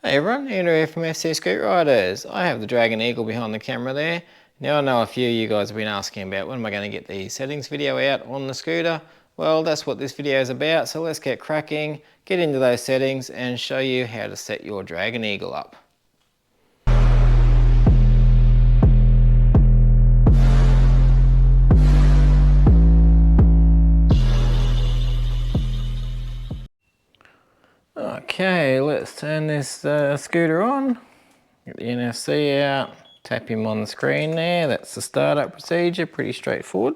Hey everyone, Andrew here from FC Scoot Riders. I have the Dragon Eagle behind the camera there. Now I know a few of you guys have been asking about when am I going to get the settings video out on the scooter. Well, that's what this video is about, so let's get cracking, get into those settings and show you how to set your Dragon Eagle up. Okay, let's turn this scooter on. Get the NFC out, tap him on the screen there. That's the startup procedure, pretty straightforward.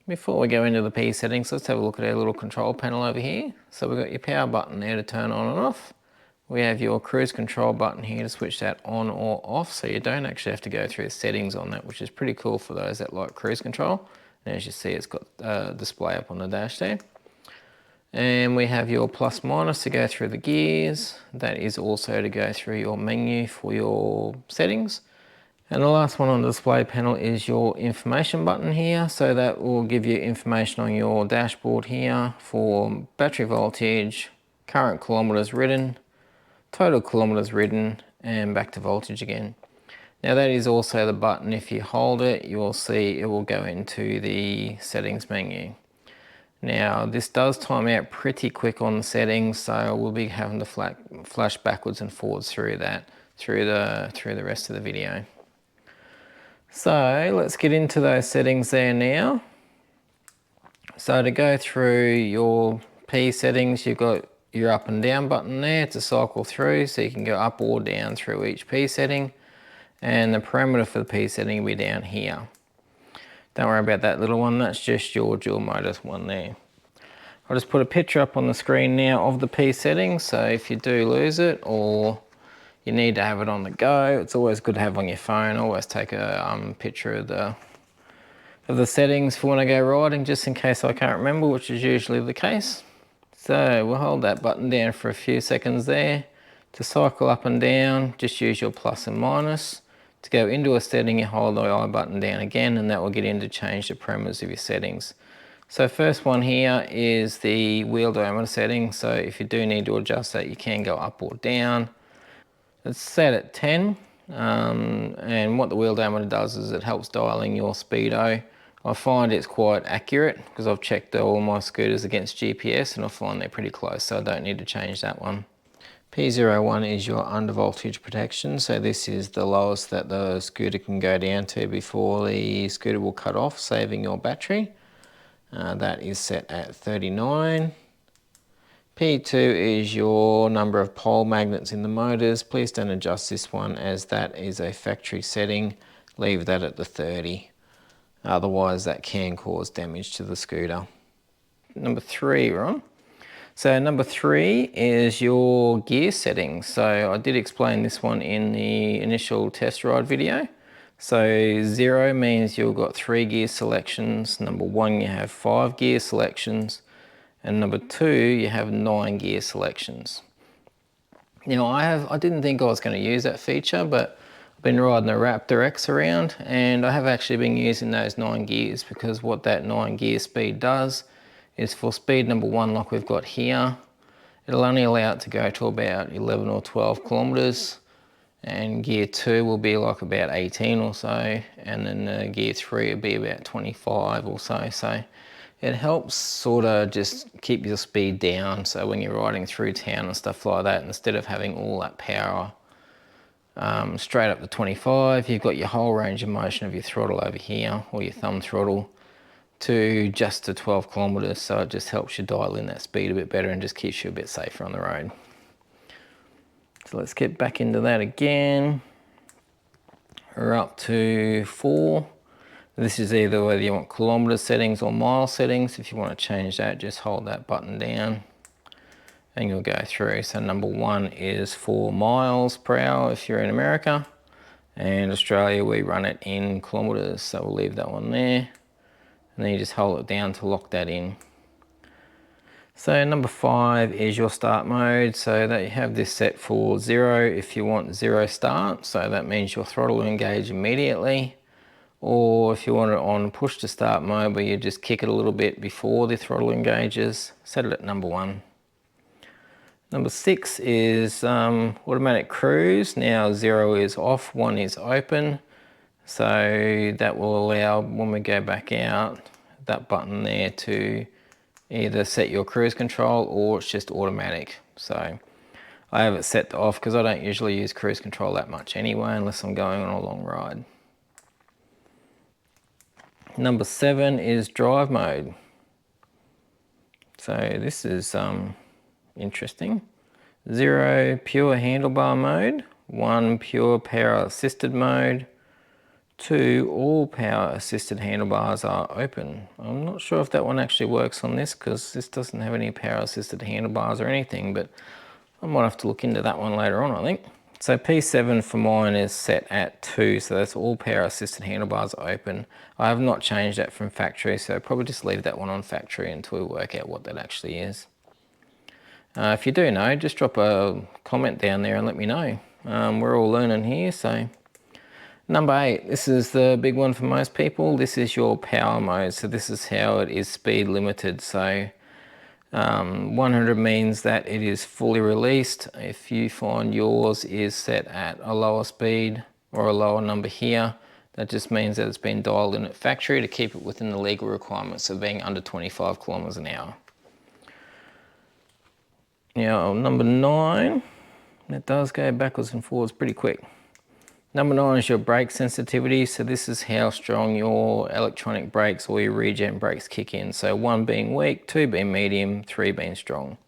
Before we go into the P settings, let's have a look at our little control panel over here. So we've got your power button there to turn on and off. We have your cruise control button here to switch that on or off, so you don't actually have to go through the settings on that, which is pretty cool for those that like cruise control. And as you see, it's got a display up on the dash there. And we have your plus minus to go through the gears. That is also to go through your menu for your settings. And the last one on the display panel is your information button here. So that will give you information on your dashboard here for battery voltage, current kilometers ridden, total kilometers ridden, and back to voltage again. Now that is also the button, if you hold it, you will see it will go into the settings menu. Now this does time out pretty quick on the settings, so we'll be having to flash backwards and forwards through that through the rest of the video. So let's get into those settings there now. So to go through your P settings, you've got your up and down button there to cycle through, so you can go up or down through each P setting. And the parameter for the P setting will be down here. Don't worry about that little one, that's just your dual motor one there. I'll just put a picture up on the screen now of the P settings, so if you do lose it or you need to have it on the go, it's always good to have on your phone. Always take a picture of the settings for when I go riding, just in case I can't remember, which is usually the case. So we'll hold that button down for a few seconds there. To cycle up and down, just use your plus and minus. To go into a setting, you hold the I button down again, and that will get in to change the parameters of your settings. So first one here is the wheel diameter setting. So if you do need to adjust that, you can go up or down. It's set at 10, and what the wheel diameter does is it helps dialing your speedo. I find it's quite accurate because I've checked all my scooters against GPS and I find they're pretty close, so I don't need to change that one. P01 is your under voltage protection, so this is the lowest that the scooter can go down to before the scooter will cut off, saving your battery. That is set at 39. P2 is your number of pole magnets in the motors. Please don't adjust this one as that is a factory setting. Leave that at the 30. Otherwise that can cause damage to the scooter. Number 3, right? So number 3 is your gear settings. So I did explain this one in the initial test ride video. So 0 means you've got 3 gear selections. Number 1, you have 5 gear selections. And number 2, you have 9 gear selections. Now I didn't think I was going to use that feature, but I've been riding a Raptor X around and I have actually been using those 9 gears, because what that 9 gear speed does is for speed number 1, like we've got here, it'll only allow it to go to about 11 or 12 kilometers, and gear 2 will be like about 18 or so, and then gear 3 will be about 25 or so. So it helps sort of just keep your speed down, so when you're riding through town and stuff like that, instead of having all that power straight up to 25, you've got your whole range of motion of your throttle over here, or your thumb throttle, to just to 12 kilometers, so it just helps you dial in that speed a bit better and just keeps you a bit safer on the road. So let's get back into that again. We're up to 4. This is either whether you want kilometer settings or mile settings. If you want to change that, just hold that button down and you'll go through. So number 1 is 4 miles per hour if you're in America, and Australia we run it in kilometers, so we'll leave that one there. And then you just hold it down to lock that in. So number 5 is your start mode. So that you have this set for 0 if you want 0 start. So that means your throttle will engage immediately. Or if you want it on push to start mode, where you just kick it a little bit before the throttle engages, set it at number 1. Number 6 is automatic cruise. Now 0 is off, 1 is open. So that will allow, when we go back out, that button there to either set your cruise control or it's just automatic. So I have it set off because I don't usually use cruise control that much anyway, unless I'm going on a long ride. Number 7 is drive mode. So this is interesting. 0 pure handlebar mode, 1 pure power assisted mode, 2 all power assisted handlebars are open. I'm not sure if that one actually works on this because this doesn't have any power assisted handlebars or anything, but I might have to look into that one later on, I think. So P7 for mine is set at 2, so that's all power assisted handlebars open. I have not changed that from factory, so probably just leave that one on factory until we work out what that actually is. If you do know, just drop a comment down there and let me know. We're all learning here, so. Number 8, this is the big one for most people. This is your power mode. So this is how it is speed limited. So 100 means that it is fully released. If you find yours is set at a lower speed or a lower number here, that just means that it's been dialed in at factory to keep it within the legal requirements of being under 25 kilometers an hour. Now number 9, that does go backwards and forwards pretty quick. Number 9 is your brake sensitivity. So this is how strong your electronic brakes or your regen brakes kick in. So 1 being weak, 2 being medium, 3 being strong.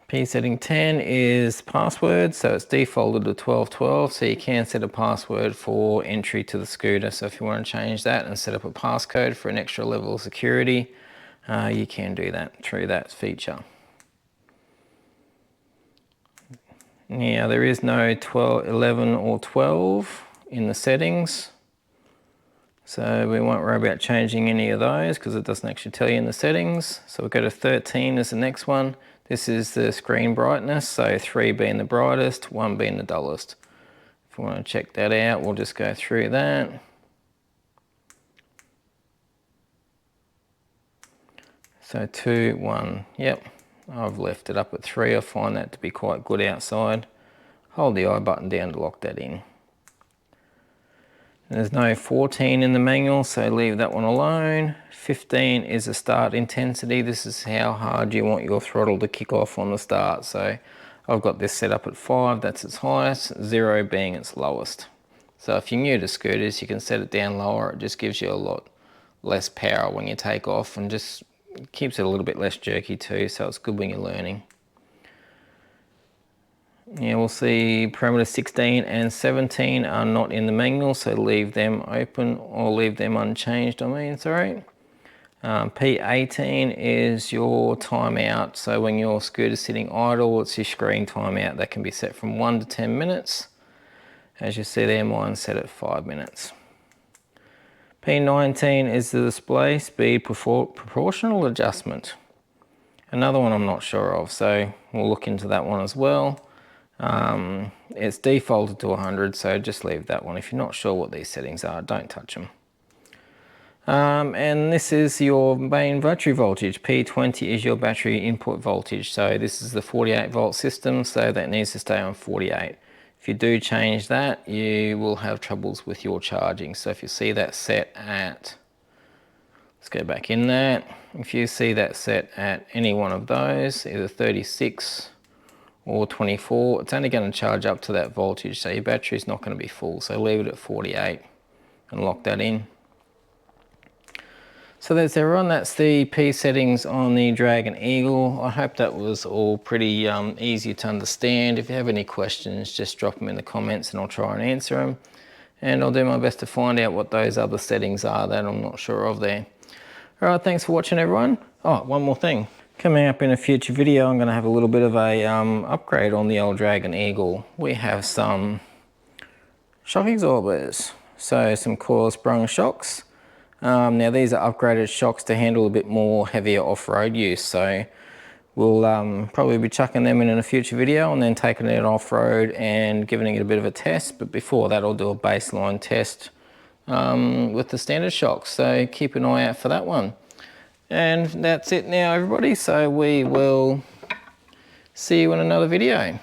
P setting 10 is password. So it's defaulted to 1212. So you can set a password for entry to the scooter. So if you want to change that and set up a passcode for an extra level of security, you can do that through that feature. Now there is no 12, 11 or 12 in the settings, so we won't worry about changing any of those because it doesn't actually tell you in the settings. So we'll go to 13 as the next one. This is the screen brightness, so 3 being the brightest, 1 being the dullest. If we want to check that out, we'll just go through that. So 2, 1, yep. I've left it up at 3. I find that to be quite good outside. Hold the I button down to lock that in. There's no 14 in the manual, so leave that one alone. 15 is the start intensity. This is how hard you want your throttle to kick off on the start. So I've got this set up at 5, that's its highest, 0 being its lowest. So if you're new to scooters, you can set it down lower. It just gives you a lot less power when you take off and just keeps it a little bit less jerky too, so it's good when you're learning. Yeah, we'll see parameter 16 and 17 are not in the manual, so leave them open or leave them unchanged, sorry. P18 is your timeout, so when your scooter's sitting idle, it's your screen timeout. That can be set from 1 to 10 minutes. As you see there, mine's set at 5 minutes. P19 is the display speed proportional adjustment. Another one I'm not sure of, so we'll look into that one as well. It's defaulted to 100, so just leave that one. If you're not sure what these settings are, don't touch them. And this is your main battery voltage. P20 is your battery input voltage. So this is the 48 volt system, so that needs to stay on 48. If you do change that, you will have troubles with your charging. So if you see that set at, let's go back in that. If you see that set at any one of those, either 36 or 24, it's only going to charge up to that voltage. So your battery's not going to be full. So leave it at 48 and lock that in. So that's everyone, that's the P settings on the Dragon Eagle. I hope that was all pretty easy to understand. If you have any questions, just drop them in the comments and I'll try and answer them. And I'll do my best to find out what those other settings are that I'm not sure of there. All right, thanks for watching everyone. Oh, one more thing. Coming up in a future video, I'm gonna have a little bit of a upgrade on the old Dragon Eagle. We have some shock absorbers. So some coil sprung shocks. Now these are upgraded shocks to handle a bit more heavier off-road use, so we'll probably be chucking them in a future video and then taking it off-road and giving it a bit of a test. But before that, I'll do a baseline test with the standard shocks, so keep an eye out for that one. And that's it now, everybody, so we will See you in another video.